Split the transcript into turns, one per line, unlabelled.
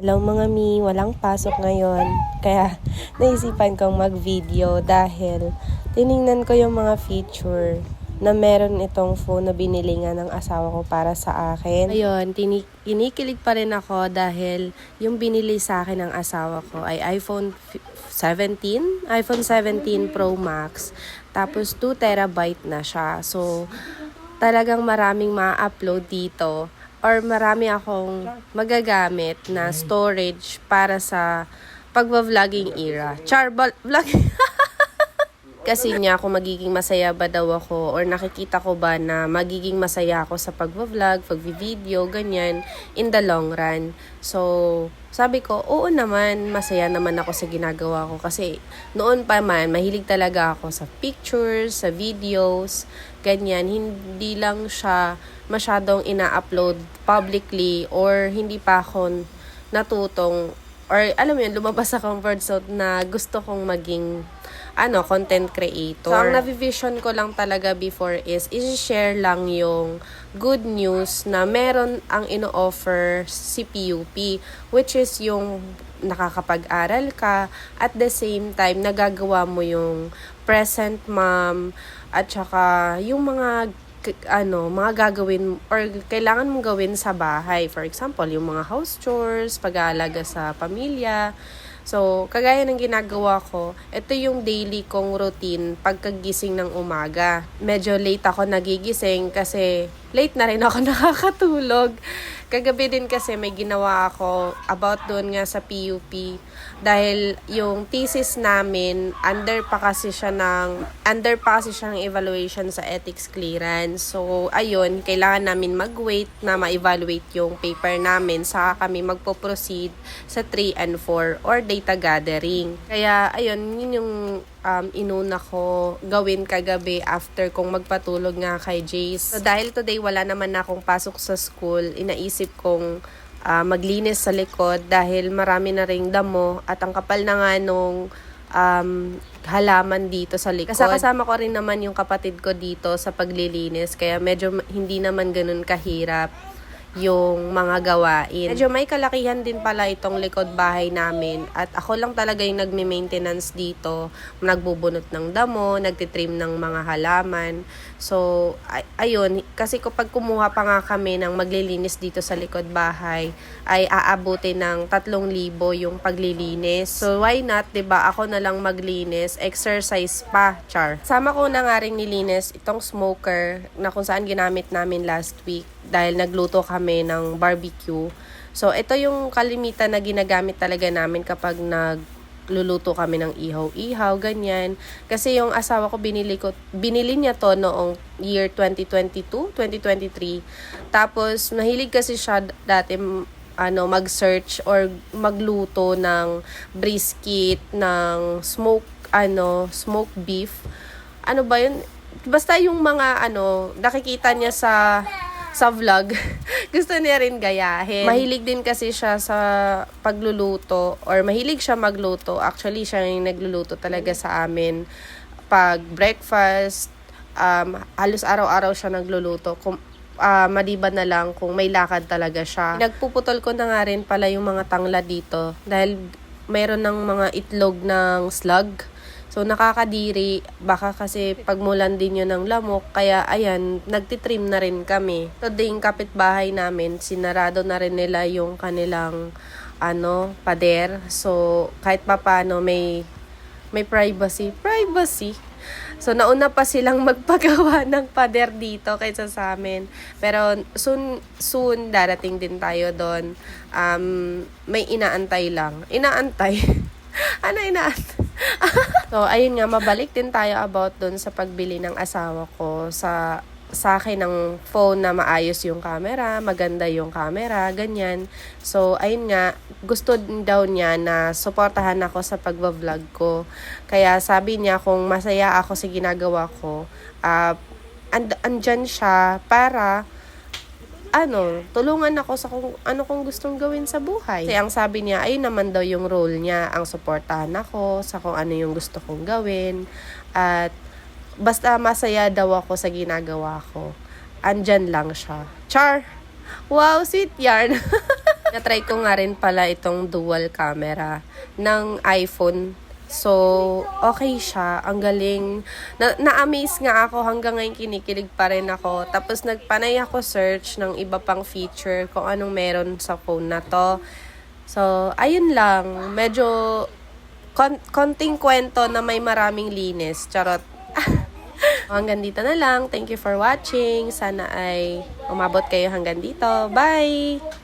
Hello mga mi, walang pasok ngayon. Kaya naisipan kong mag-video dahil tiningnan ko yung mga feature na meron itong phone na binili nga ng asawa ko para sa akin. Ayun, kinikilig pa rin ako dahil yung binili sa akin ng asawa ko ay iPhone 17 Pro Max. Tapos 2 terabyte na siya. So, talagang maraming ma-upload dito or marami akong magagamit na storage para sa pagva-vlogging era. Vlogging. Kasi niya kung magiging masaya ba daw ako or nakikita ko ba na magiging masaya ako sa pagva-vlog, pagvi-video, ganyan, in the long run. So, sabi ko, oo naman, masaya naman ako sa ginagawa ko. Kasi noon pa man, mahilig talaga ako sa pictures, sa videos, ganyan. Hindi lang siya masyadong ina-upload publicly or hindi pa ako natutong or alam mo yun, lumabas sa comfort zone na gusto kong maging content creator. So, ang navivision ko lang talaga before is i-share lang yung good news na meron ang ino-offer si PUP, which is yung nakakapag-aral ka at the same time nagagawa mo yung present mom at saka yung mga gagawin or kailangan mong gawin sa bahay. For example, yung mga house chores, pag-aalaga sa pamilya. So, kagaya ng ginagawa ko, ito yung daily kong routine pagkagising ng umaga. Medyo late ako nagigising kasi late na rin ako nakakatulog. Kagabi din kasi may ginawa ako about doon nga sa PUP dahil yung thesis namin under pa kasi siyang evaluation sa ethics clearance. So ayun, kailangan namin mag-wait na ma-evaluate yung paper namin saka kami magpo-proceed sa 3 and 4 or data gathering. Kaya ayun, yun yung inuna ko gawin kagabi after kong magpatulog nga kay Jace. So dahil today wala naman na akong pasok sa school, inaisip kong maglinis sa likod dahil marami na ring damo at ang kapal na nga nung halaman dito sa likod. Kasama ko rin naman yung kapatid ko dito sa paglilinis kaya medyo hindi naman ganun kahirap yung mga gawain. Medyo may kalakihan din pala itong likod bahay namin at ako lang talaga yung nagme-maintenance dito. Nagbubunot ng damo, nagtitrim ng mga halaman. So, ayun, kasi kapag kumuha pa nga kami ng maglilinis dito sa likod bahay, ay aabutin ng 3,000 yung paglilinis. So, why not, 'di ba? Ako na lang maglinis, exercise pa, char. Sama ko na nga ring nilinis itong smoker na kung saan ginamit namin last week dahil nagluto kami ng barbecue. So, ito yung kalimitan na ginagamit talaga namin kapag nagluluto kami ng ihaw-ihaw, ganyan. Kasi yung asawa ko, binili niya to noong year 2022, 2023. Tapos, mahilig kasi siya dati mag-search or magluto ng brisket, ng smoked beef. Ano ba yun? Basta yung mga nakikita niya sa vlog, gusto niya rin gayahin. Mahilig din kasi siya sa pagluluto or mahilig siya magluto. Actually, siya yung nagluluto talaga sa amin. Pag breakfast, halos araw-araw siya nagluluto. Maliban na lang kung may lakad talaga siya. Nagpuputol ko na nga rin pala yung mga tangla dito dahil mayroon ng mga itlog ng slug. So, nakakadiri. Baka kasi pagmulan din yun ng lamok. Kaya, ayan, nagtitrim na rin kami. Today, yung kapitbahay namin, sinarado na rin nila yung kanilang, pader. So, kahit papaano, may privacy. So, nauna pa silang magpagawa ng pader dito kaysa sa amin. Pero, soon, darating din tayo doon. May inaantay lang. Inaantay? Ano inaantay? So, ayun nga, mabalik din tayo about dun sa pagbili ng asawa ko sa akin ng phone na maayos yung camera, maganda yung camera, ganyan. So, ayun nga, gusto daw niya na suportahan ako sa pagbablog ko. Kaya sabi niya kung masaya ako sa ginagawa ko, andyan siya para tulungan ako sa kung gustong gawin sa buhay. Kasi ang sabi niya, ayun naman daw yung role niya, ang suportahan ako sa kung ano yung gusto kong gawin. At basta masaya daw ako sa ginagawa ko. Andyan lang siya. Char! Wow, sweet yarn! Na-try ko nga rin pala itong dual camera ng iPhone. So, okay siya. Ang galing. Na-amaze nga ako. Hanggang ngayon kinikilig pa rin ako. Tapos nagpanay ako search ng iba pang feature kung anong meron sa phone na to. So, ayun lang. Medyo konting kwento na may maraming linis. Charot. Hanggang dito na lang. Thank you for watching. Sana ay umabot kayo hanggang dito. Bye!